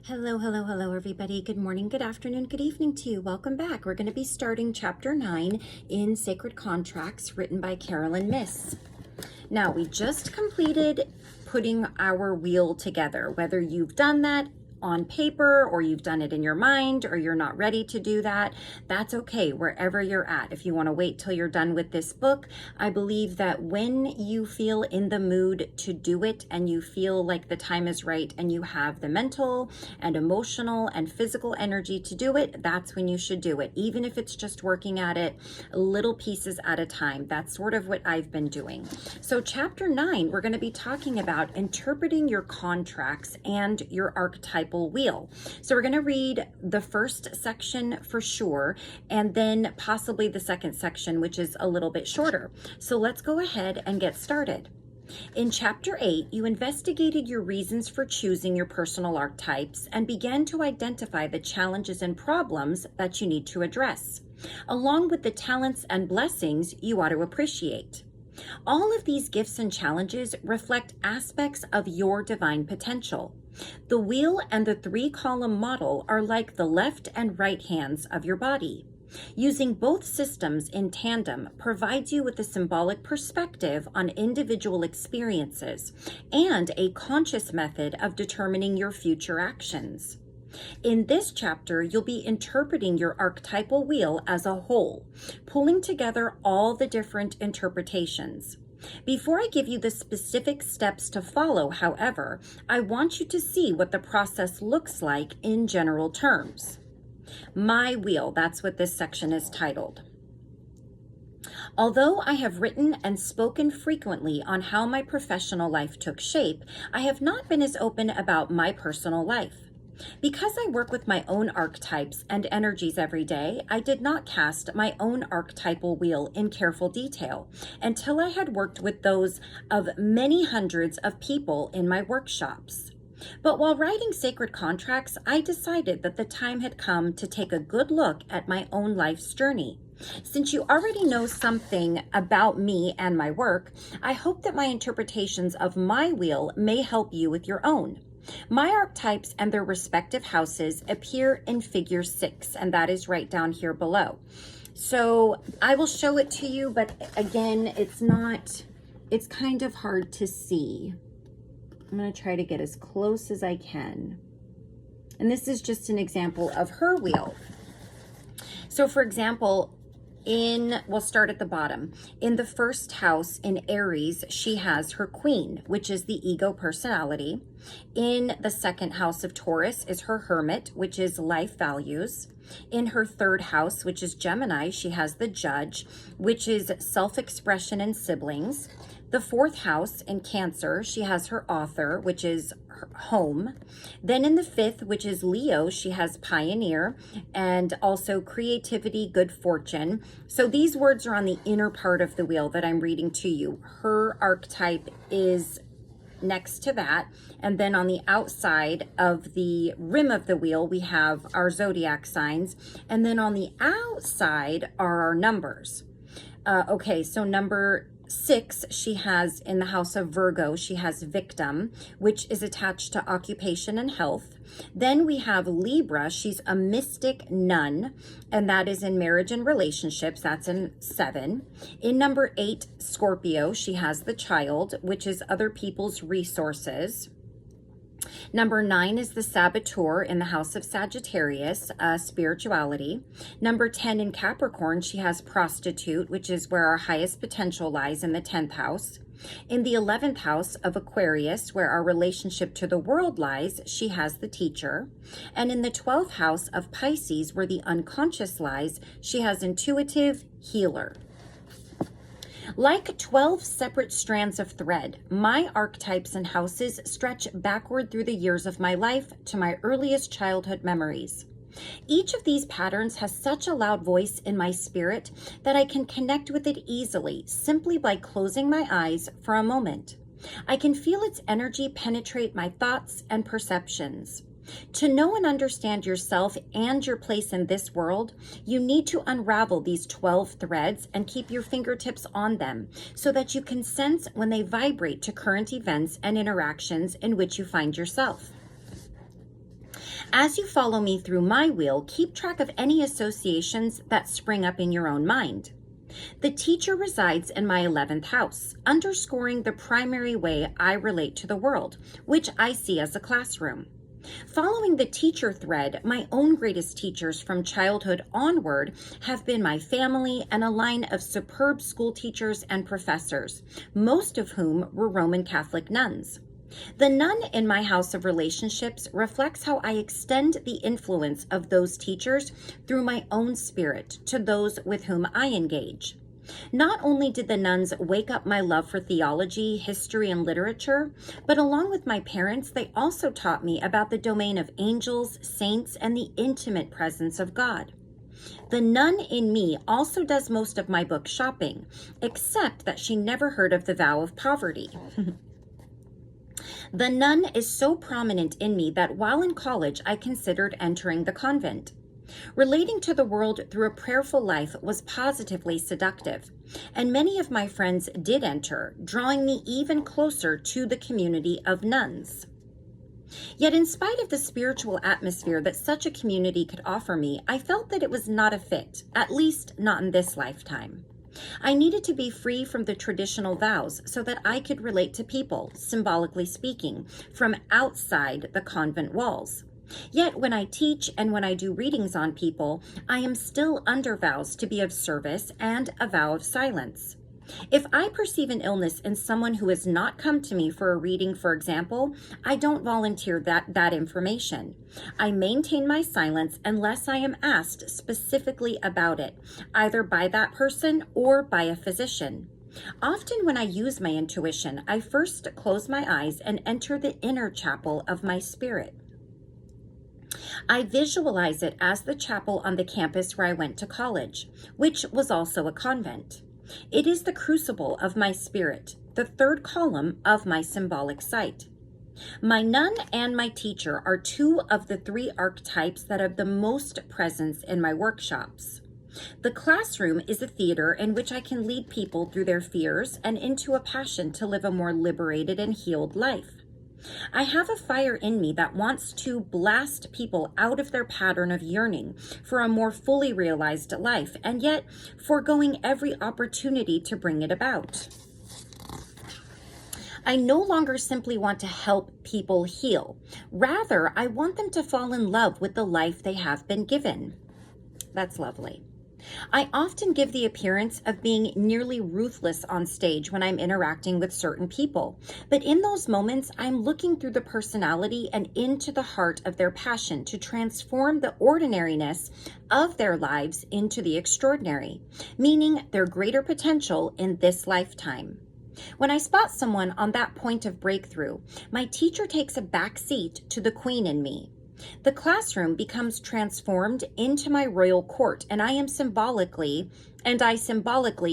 Hello, hello, hello, everybody. Good morning, good afternoon, good evening to you. Welcome back. We're going to be starting chapter 9 in Sacred Contracts, written by Myss. Now, we just completed putting our wheel together. Whether you've done that on paper or you've done it in your mind or you're not ready to do that, that's okay wherever you're at. If you want to wait till you're done with this book, I believe that when you feel in the mood to do it and you feel like the time is right and you have the mental and emotional and physical energy to do it, that's when you should do it, even if it's just working at it little pieces at a time. That's sort of what I've been doing. So chapter 9, we're going to be talking about interpreting your contracts and your archetypal wheel. So we're going to read the first section for sure, and then possibly the second section, which is a little bit shorter. So let's go ahead and get started. In chapter 8, you investigated your reasons for choosing your personal archetypes and began to identify the challenges and problems that you need to address, along with the talents and blessings you ought to appreciate. All of these gifts and challenges reflect aspects of your divine potential. The wheel and the 3-column model are like the left and right hands of your body. Using both systems in tandem provides you with a symbolic perspective on individual experiences and a conscious method of determining your future actions. In this chapter, you'll be interpreting your archetypal wheel as a whole, pulling together all the different interpretations. Before I give you the specific steps to follow, however, I want you to see what the process looks like in general terms. My wheel, that's what this section is titled. Although I have written and spoken frequently on how my professional life took shape, I have not been as open about my personal life. Because I work with my own archetypes and energies every day, I did not cast my own archetypal wheel in careful detail until I had worked with those of many hundreds of people in my workshops. But while writing Sacred Contracts, I decided that the time had come to take a good look at my own life's journey. Since you already know something about me and my work, I hope that my interpretations of my wheel may help you with your own. My archetypes and their respective houses appear in figure 6, and that is right down here below. So I will show it to you, but again, it's kind of hard to see. I'm going to try to get as close as I can. And this is just an example of her wheel. So for example, we'll start at the bottom. In the first house in Aries, she has her queen, which is the ego personality. In the second house of Taurus is her hermit, which is life values. In her third house, which is Gemini, she has the judge, which is self-expression and siblings. The fourth house in Cancer, she has her author, which is her home. Then in the fifth, which is Leo, she has pioneer and also creativity, good fortune. So these words are on the inner part of the wheel that I'm reading to you. Her archetype is next to that. And then on the outside of the rim of the wheel, we have our zodiac signs. And then on the outside are our numbers. Okay, so number 6, she has in the house of Virgo, she has victim, which is attached to occupation and health. Then we have Libra, she's a mystic nun, and that is in marriage and relationships, that's in 7. In number 8, Scorpio, she has the child, which is other people's resources. Number 9 is the saboteur in the house of Sagittarius, spirituality. Number 10 in Capricorn, she has prostitute, which is where our highest potential lies in the 10th house. In the 11th house of Aquarius, where our relationship to the world lies, she has the teacher. And in the 12th house of Pisces, where the unconscious lies, she has intuitive, healer. Like 12 separate strands of thread, my archetypes and houses stretch backward through the years of my life to my earliest childhood memories. Each of these patterns has such a loud voice in my spirit that I can connect with it easily simply by closing my eyes for a moment. I can feel its energy penetrate my thoughts and perceptions. To know and understand yourself and your place in this world, you need to unravel these 12 threads and keep your fingertips on them so that you can sense when they vibrate to current events and interactions in which you find yourself. As you follow me through my wheel, keep track of any associations that spring up in your own mind. The teacher resides in my 11th house, underscoring the primary way I relate to the world, which I see as a classroom. Following the teacher thread, my own greatest teachers from childhood onward have been my family and a line of superb school teachers and professors, most of whom were Roman Catholic nuns. The nun in my house of relationships reflects how I extend the influence of those teachers through my own spirit to those with whom I engage. Not only did the nuns wake up my love for theology, history, and literature, but along with my parents, they also taught me about the domain of angels, saints, and the intimate presence of God. The nun in me also does most of my book shopping, except that she never heard of the vow of poverty. The nun is so prominent in me that while in college, I considered entering the convent. Relating to the world through a prayerful life was positively seductive, and many of my friends did enter, drawing me even closer to the community of nuns. Yet in spite of the spiritual atmosphere that such a community could offer me, I felt that it was not a fit, at least not in this lifetime. I needed to be free from the traditional vows so that I could relate to people, symbolically speaking, from outside the convent walls. Yet when I teach and when I do readings on people, I am still under vows to be of service and a vow of silence. If I perceive an illness in someone who has not come to me for a reading, for example, I don't volunteer that information. I maintain my silence unless I am asked specifically about it, either by that person or by a physician. Often when I use my intuition, I first close my eyes and enter the inner chapel of my spirit. I visualize it as the chapel on the campus where I went to college, which was also a convent. It is the crucible of my spirit, the third column of my symbolic sight. My nun and my teacher are two of the three archetypes that have the most presence in my workshops. The classroom is a theater in which I can lead people through their fears and into a passion to live a more liberated and healed life. I have a fire in me that wants to blast people out of their pattern of yearning for a more fully realized life, and yet foregoing every opportunity to bring it about. I no longer simply want to help people heal. Rather, I want them to fall in love with the life they have been given. That's lovely. I often give the appearance of being nearly ruthless on stage when I'm interacting with certain people, but in those moments, I'm looking through the personality and into the heart of their passion to transform the ordinariness of their lives into the extraordinary, meaning their greater potential in this lifetime. When I spot someone on that point of breakthrough, my teacher takes a back seat to the queen in me. The classroom becomes transformed into my royal court, and I symbolically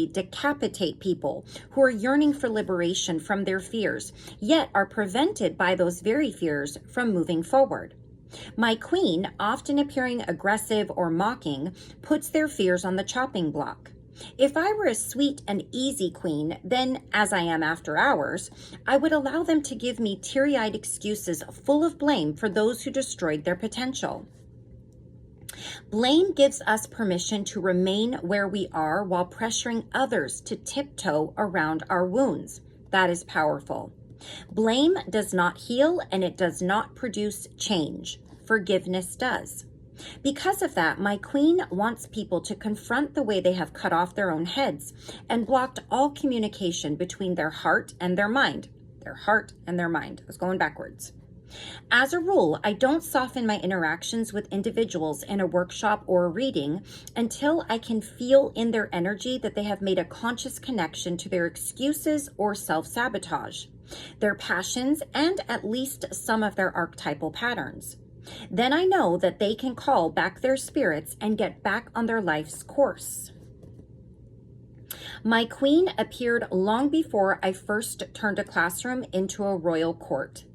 decapitate people who are yearning for liberation from their fears, yet are prevented by those very fears from moving forward. My queen, often appearing aggressive or mocking, puts their fears on the chopping block. If I were a sweet and easy queen, then, as I am after hours, I would allow them to give me teary-eyed excuses full of blame for those who destroyed their potential. Blame gives us permission to remain where we are while pressuring others to tiptoe around our wounds. That is powerful. Blame does not heal, and it does not produce change. Forgiveness does. Because of that, my queen wants people to confront the way they have cut off their own heads and blocked all communication between their heart and their mind. Their heart and their mind. I was going backwards. As a rule, I don't soften my interactions with individuals in a workshop or a reading until I can feel in their energy that they have made a conscious connection to their excuses or self-sabotage, their passions, and at least some of their archetypal patterns. Then I know that they can call back their spirits and get back on their life's course. My queen appeared long before I first turned a classroom into a royal court.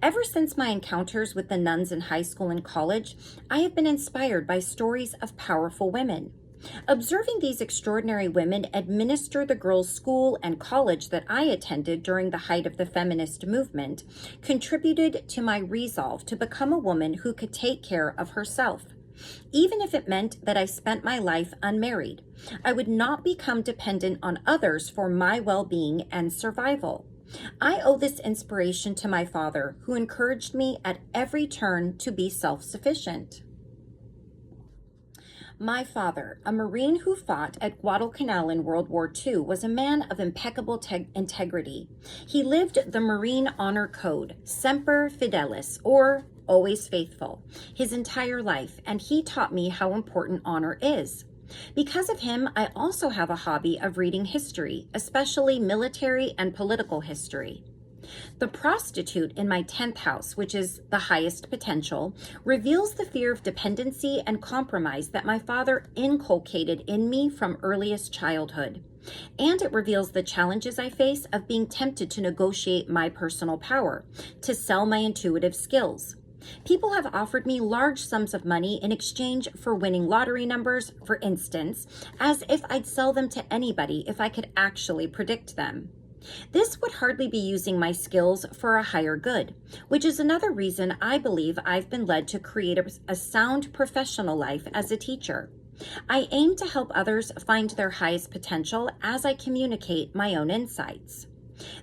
Ever since my encounters with the nuns in high school and college, I have been inspired by stories of powerful women. Observing these extraordinary women administer the girls' school and college that I attended during the height of the feminist movement contributed to my resolve to become a woman who could take care of herself. Even if it meant that I spent my life unmarried, I would not become dependent on others for my well-being and survival. I owe this inspiration to my father, who encouraged me at every turn to be self-sufficient. My father, a Marine who fought at Guadalcanal in World War II, was a man of impeccable integrity. He lived the Marine honor code, semper fidelis, or always faithful, his entire life, and he taught me how important honor is. Because of him, I also have a hobby of reading history, especially military and political history. The prostitute in my 10th house, which is the highest potential, reveals the fear of dependency and compromise that my father inculcated in me from earliest childhood. And it reveals the challenges I face of being tempted to negotiate my personal power, to sell my intuitive skills. People have offered me large sums of money in exchange for winning lottery numbers, for instance, as if I'd sell them to anybody if I could actually predict them. This would hardly be using my skills for a higher good, which is another reason I believe I've been led to create a sound professional life as a teacher. I aim to help others find their highest potential as I communicate my own insights.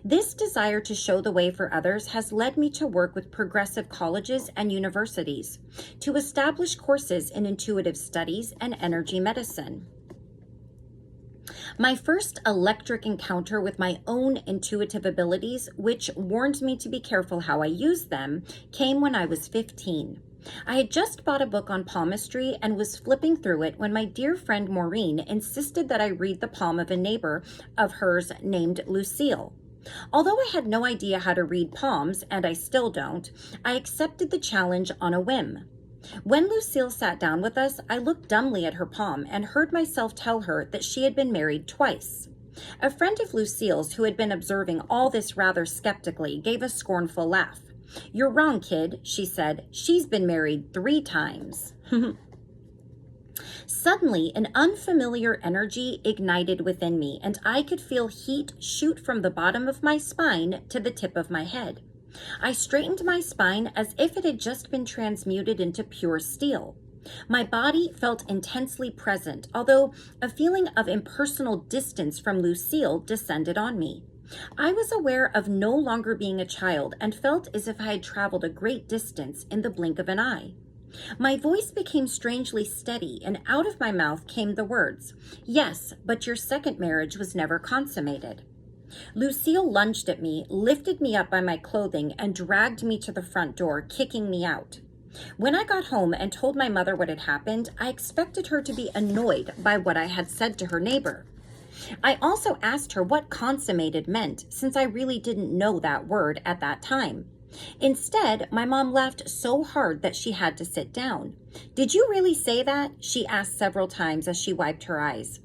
This desire to show the way for others has led me to work with progressive colleges and universities to establish courses in intuitive studies and energy medicine. My first electric encounter with my own intuitive abilities, which warned me to be careful how I used them, came when I was 15. I had just bought a book on palmistry and was flipping through it when my dear friend Maureen insisted that I read the palm of a neighbor of hers named Lucille. Although I had no idea how to read palms, and I still don't, I accepted the challenge on a whim. When Lucille sat down with us, I looked dumbly at her palm and heard myself tell her that she had been married twice. A friend of Lucille's, who had been observing all this rather skeptically, gave a scornful laugh. "You're wrong, kid," she said. "She's been married 3 times. Suddenly, an unfamiliar energy ignited within me, and I could feel heat shoot from the bottom of my spine to the tip of my head. I straightened my spine as if it had just been transmuted into pure steel. My body felt intensely present, although a feeling of impersonal distance from Lucille descended on me. I was aware of no longer being a child and felt as if I had traveled a great distance in the blink of an eye. My voice became strangely steady, and out of my mouth came the words, "Yes, but your second marriage was never consummated." Lucille lunged at me, lifted me up by my clothing, and dragged me to the front door, kicking me out. When I got home and told my mother what had happened, I expected her to be annoyed by what I had said to her neighbor. I also asked her what consummated meant, since I really didn't know that word at that time. Instead, my mom laughed so hard that she had to sit down. "Did you really say that?" she asked several times as she wiped her eyes.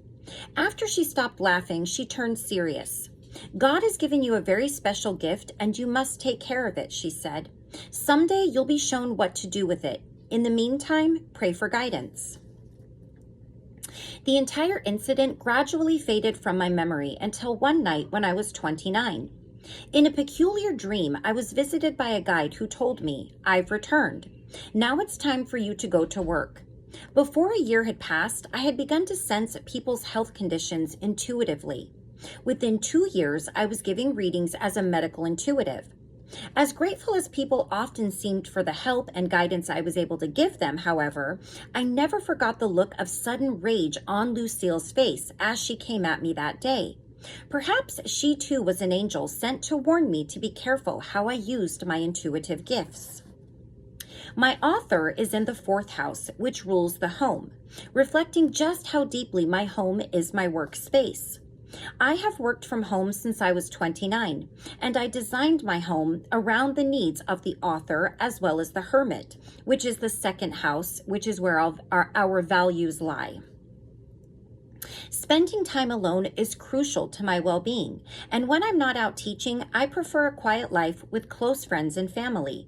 After she stopped laughing, she turned serious. "God has given you a very special gift, and you must take care of it," she said. "Someday you'll be shown what to do with it. In the meantime, pray for guidance." The entire incident gradually faded from my memory until one night when I was 29. In a peculiar dream, I was visited by a guide who told me, "I've returned. Now it's time for you to go to work." Before a year had passed, I had begun to sense people's health conditions intuitively. Within 2 years, I was giving readings as a medical intuitive. As grateful as people often seemed for the help and guidance I was able to give them, however, I never forgot the look of sudden rage on Lucille's face as she came at me that day. Perhaps she too was an angel sent to warn me to be careful how I used my intuitive gifts. My author is in the 4th house, which rules the home, reflecting just how deeply my home is my workspace. I have worked from home since I was 29, and I designed my home around the needs of the author as well as the hermit, which is the 2nd house, which is where our values lie. Spending time alone is crucial to my well-being, and when I'm not out teaching, I prefer a quiet life with close friends and family.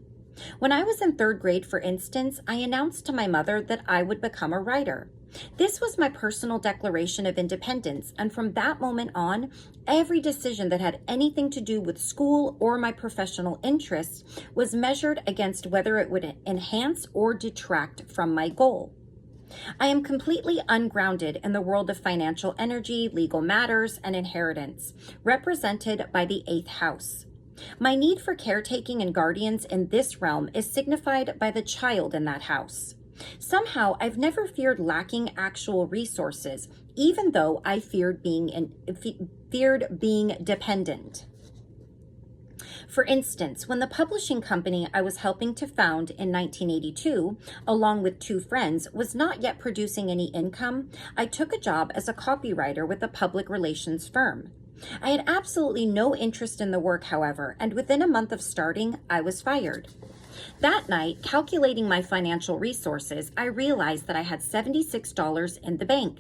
When I was in 3rd grade, for instance, I announced to my mother that I would become a writer. This was my personal declaration of independence, and from that moment on, every decision that had anything to do with school or my professional interests was measured against whether it would enhance or detract from my goal. I am completely ungrounded in the world of financial energy, legal matters, and inheritance, represented by the 8th house. My need for caretaking and guardians in this realm is signified by the child in that house. Somehow, I've never feared lacking actual resources, even though I feared being dependent. For instance, when the publishing company I was helping to found in 1982, along with 2 friends, was not yet producing any income, I took a job as a copywriter with a public relations firm. I had absolutely no interest in the work, however, and within a month of starting, I was fired. That night, calculating my financial resources, I realized that I had $76 in the bank.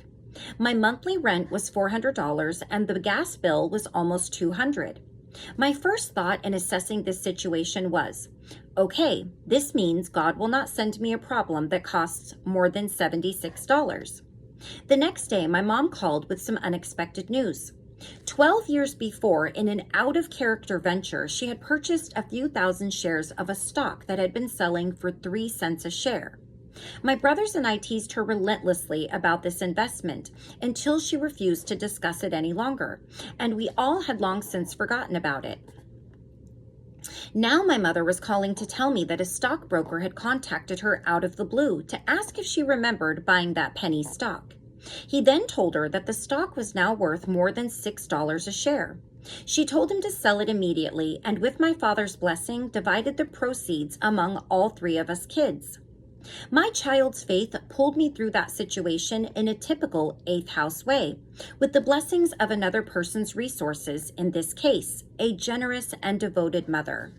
My monthly rent was $400 and the gas bill was almost $200. My first thought in assessing this situation was, okay, this means God will not send me a problem that costs more than $76. The next day, my mom called with some unexpected news. 12 years before, in an out-of-character venture, she had purchased a few thousand shares of a stock that had been selling for 3 cents a share. My brothers and I teased her relentlessly about this investment until she refused to discuss it any longer, and we all had long since forgotten about it. Now my mother was calling to tell me that a stockbroker had contacted her out of the blue to ask if she remembered buying that penny stock. He then told her that the stock was now worth more than $6 a share. She told him to sell it immediately, and with my father's blessing, divided the proceeds among all 3 of us kids. My child's faith pulled me through that situation in a typical 8th house way, with the blessings of another person's resources, in this case, a generous, devoted mother.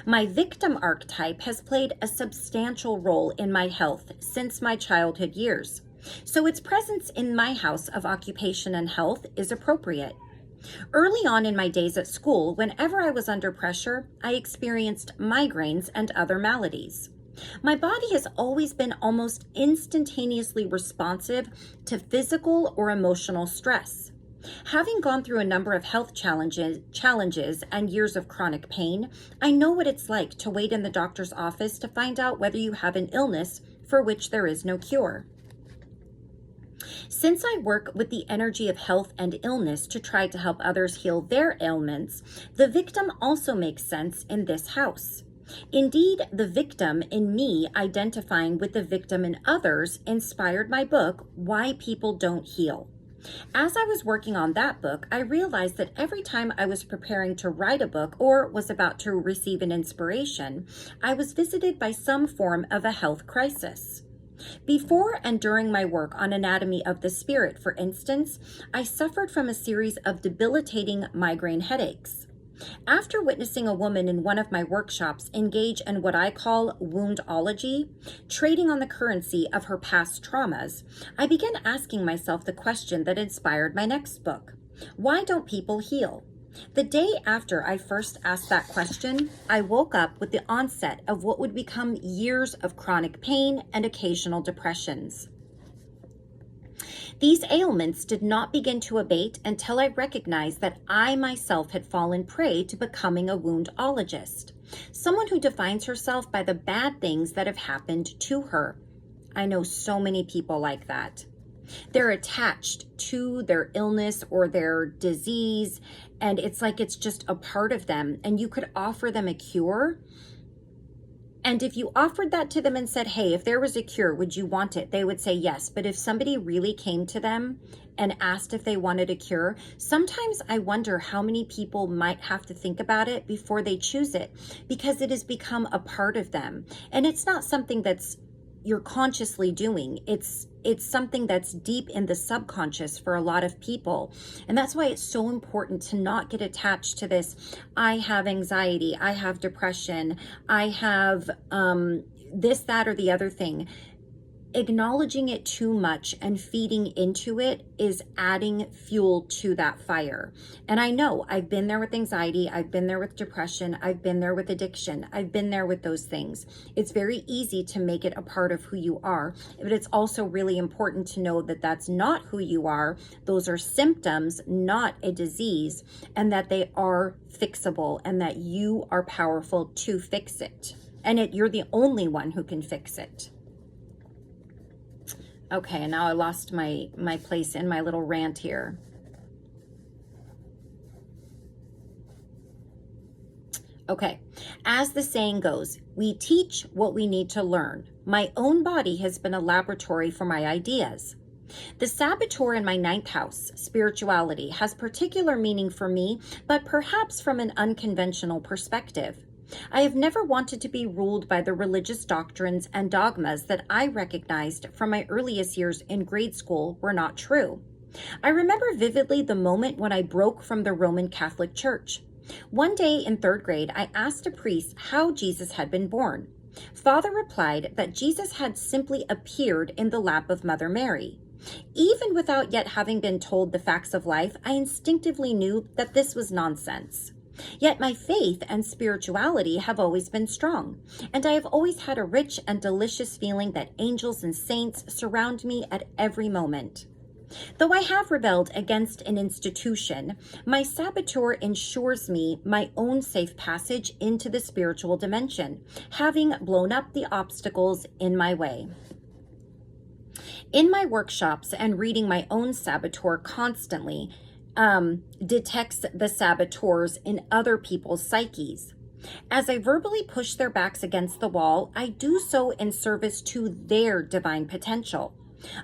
My victim archetype has played a substantial role in my health since my childhood years, so its presence in my house of occupation and health is appropriate. Early on in my days at school, whenever I was under pressure, I experienced migraines and other maladies. My body has always been almost instantaneously responsive to physical or emotional stress. Having gone through a number of health challenges and years of chronic pain, I know what it's like to wait in the doctor's office to find out whether you have an illness for which there is no cure. Since I work with the energy of health and illness to try to help others heal their ailments, the victim also makes sense in this house. Indeed, the victim in me identifying with the victim in others inspired my book, Why People Don't Heal. As I was working on that book, I realized that every time I was preparing to write a book or was about to receive an inspiration, I was visited by some form of a health crisis. Before and during my work on Anatomy of the Spirit, for instance, I suffered from a series of debilitating migraine headaches. After witnessing a woman in one of my workshops engage in what I call woundology, trading on the currency of her past traumas, I began asking myself the question that inspired my next book: why don't people heal? The day after I first asked that question, I woke up with the onset of what would become years of chronic pain and occasional depressions. These ailments did not begin to abate until I recognized that I myself had fallen prey to becoming a woundologist, someone who defines herself by the bad things that have happened to her. I know so many people like that. They're attached to their illness or their disease, and it's like it's just a part of them, and you could offer them a cure. And if you offered that to them and said, hey, if there was a cure, would you want it? They would say yes. But if somebody really came to them and asked if they wanted a cure, sometimes I wonder how many people might have to think about it before they choose it, because it has become a part of them. And it's not something that's you're consciously doing. It's something that's deep in the subconscious for a lot of people. And that's why it's so important to not get attached to this. I have anxiety, I have depression, I have this, that, or the other thing. acknowledging it too much and feeding into it is adding fuel to that fire. And I know I've been there with anxiety, I've been there with depression, I've been there with addiction, I've been there with those things. It's very easy to make it a part of who you are, but it's also really important to know that that's not who you are. Those are symptoms, not a disease, and that they are fixable and that you are powerful to fix it. And you're the only one who can fix it. Okay, and now I lost my place in my little rant here. Okay, as the saying goes, we teach what we need to learn. My own body has been a laboratory for my ideas. The saboteur in my 9th house, spirituality, has particular meaning for me, but perhaps from an unconventional perspective. I have never wanted to be ruled by the religious doctrines and dogmas that I recognized from my earliest years in grade school were not true. I remember vividly the moment when I broke from the Roman Catholic Church. One day in 3rd grade, I asked a priest how Jesus had been born. Father replied that Jesus had simply appeared in the lap of Mother Mary. Even without yet having been told the facts of life, I instinctively knew that this was nonsense. Yet my faith and spirituality have always been strong, and I have always had a rich and delicious feeling that angels and saints surround me at every moment. Though I have rebelled against an institution, my saboteur ensures me my own safe passage into the spiritual dimension, having blown up the obstacles in my way. In my workshops and reading my own saboteur constantly, detects the saboteurs in other people's psyches. As I verbally push their backs against the wall, I do so in service to their divine potential.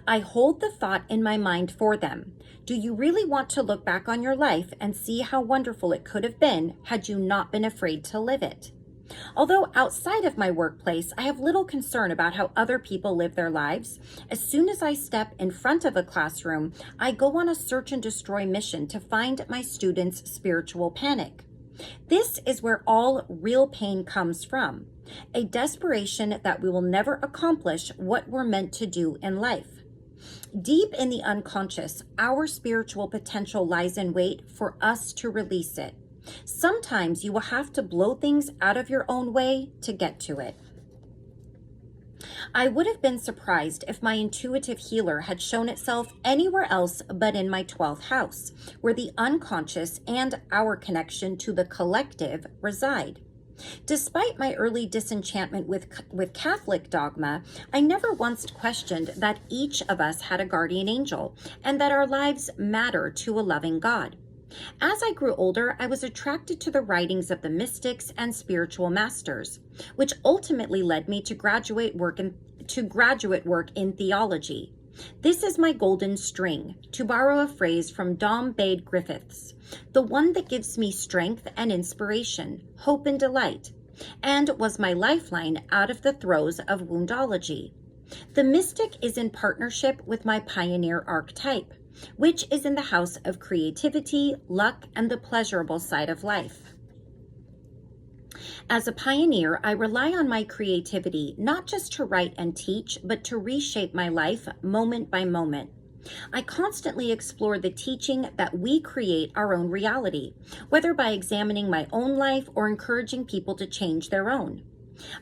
I hold the thought in my mind for them. Do you really want to look back on your life and see how wonderful it could have been had you not been afraid to live it? Although outside of my workplace, I have little concern about how other people live their lives. As soon as I step in front of a classroom, I go on a search and destroy mission to find my students' spiritual panic. This is where all real pain comes from, a desperation that we will never accomplish what we're meant to do in life. Deep in the unconscious, our spiritual potential lies in wait for us to release it. Sometimes you will have to blow things out of your own way to get to it. I would have been surprised if my intuitive healer had shown itself anywhere else but in my 12th house, where the unconscious and our connection to the collective reside. Despite my early disenchantment with Catholic dogma, I never once questioned that each of us had a guardian angel and that our lives matter to a loving God. As I grew older, I was attracted to the writings of the mystics and spiritual masters, which ultimately led me to graduate work in theology. This is my golden string, to borrow a phrase from Dom Bade Griffiths, the one that gives me strength and inspiration, hope and delight, and was my lifeline out of the throes of woundology. The mystic is in partnership with my pioneer archetype, which is in the house of creativity, luck, and the pleasurable side of life. As a pioneer, I rely on my creativity not just to write and teach, but to reshape my life moment by moment. I constantly explore the teaching that we create our own reality, whether by examining my own life or encouraging people to change their own.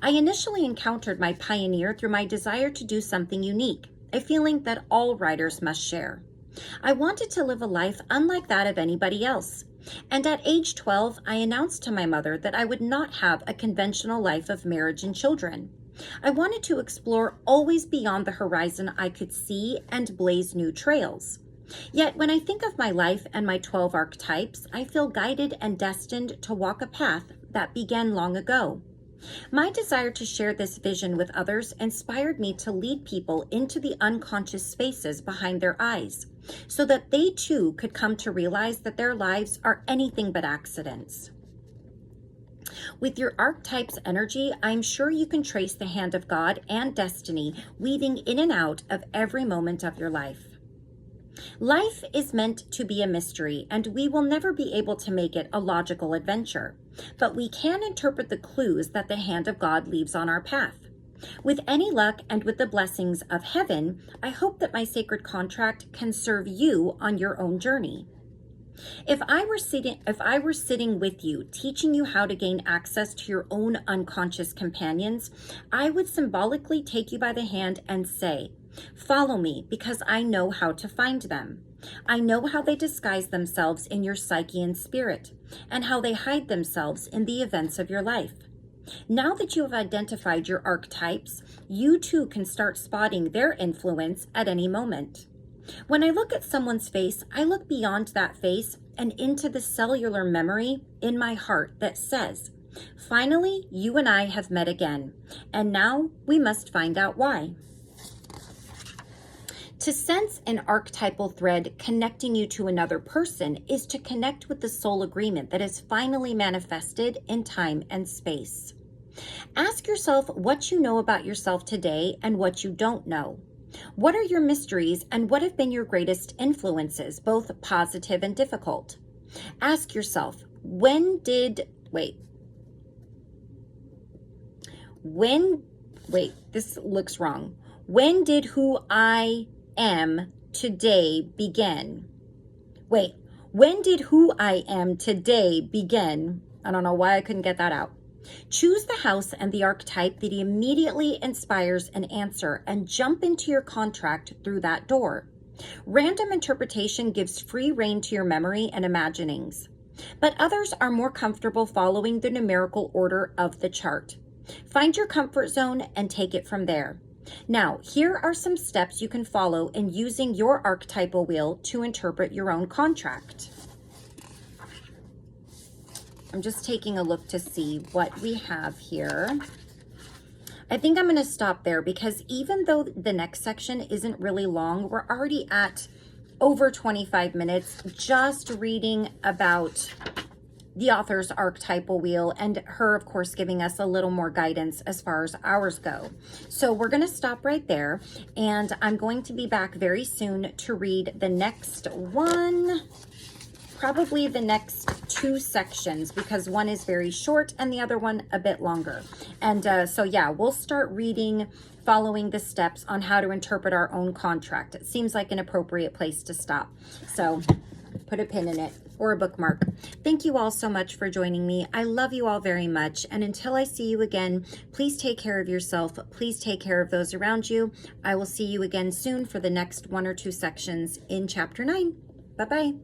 I initially encountered my pioneer through my desire to do something unique, a feeling that all writers must share. I wanted to live a life unlike that of anybody else. And at age 12, I announced to my mother that I would not have a conventional life of marriage and children. I wanted to explore always beyond the horizon I could see and blaze new trails. Yet when I think of my life and my 12 archetypes, I feel guided and destined to walk a path that began long ago. My desire to share this vision with others inspired me to lead people into the unconscious spaces behind their eyes, so that they too could come to realize that their lives are anything but accidents. With your archetype's energy, I'm sure you can trace the hand of God and destiny weaving in and out of every moment of your life. Life is meant to be a mystery, and we will never be able to make it a logical adventure, but we can interpret the clues that the hand of God leaves on our path. With any luck and with the blessings of heaven, I hope that my sacred contract can serve you on your own journey. If I were sitting with you, teaching you how to gain access to your own unconscious companions, I would symbolically take you by the hand and say, "Follow me, because I know how to find them. I know how they disguise themselves in your psyche and spirit, and how they hide themselves in the events of your life. Now that you have identified your archetypes, you too can start spotting their influence at any moment. When I look at someone's face, I look beyond that face and into the cellular memory in my heart that says, 'Finally, you and I have met again, and now we must find out why.'" To sense an archetypal thread connecting you to another person is to connect with the soul agreement that is finally manifested in time and space. Ask yourself what you know about yourself today and what you don't know. What are your mysteries and what have been your greatest influences, both positive and difficult? Ask yourself, this looks wrong. When did who I am today begin? When did who I am today begin? I don't know why I couldn't get that out. Choose the house and the archetype that immediately inspires an answer and jump into your contract through that door. Random interpretation gives free rein to your memory and imaginings, but others are more comfortable following the numerical order of the chart. Find your comfort zone and take it from there. Now, here are some steps you can follow in using your archetypal wheel to interpret your own contract. I'm just taking a look to see what we have here. I think I'm going to stop there because even though the next section isn't really long, we're already at over 25 minutes just reading about the author's archetypal wheel and her, of course, giving us a little more guidance as far as ours go. So we're going to stop right there, and I'm going to be back very soon to read the next one. Probably the next two sections because one is very short and the other one a bit longer. And so yeah, we'll start reading following the steps on how to interpret our own contract. It seems like an appropriate place to stop. So put a pin in it or a bookmark. Thank you all so much for joining me. I love you all very much. And until I see you again, please take care of yourself. Please take care of those around you. I will see you again soon for the next one or two sections in chapter 9. Bye-bye.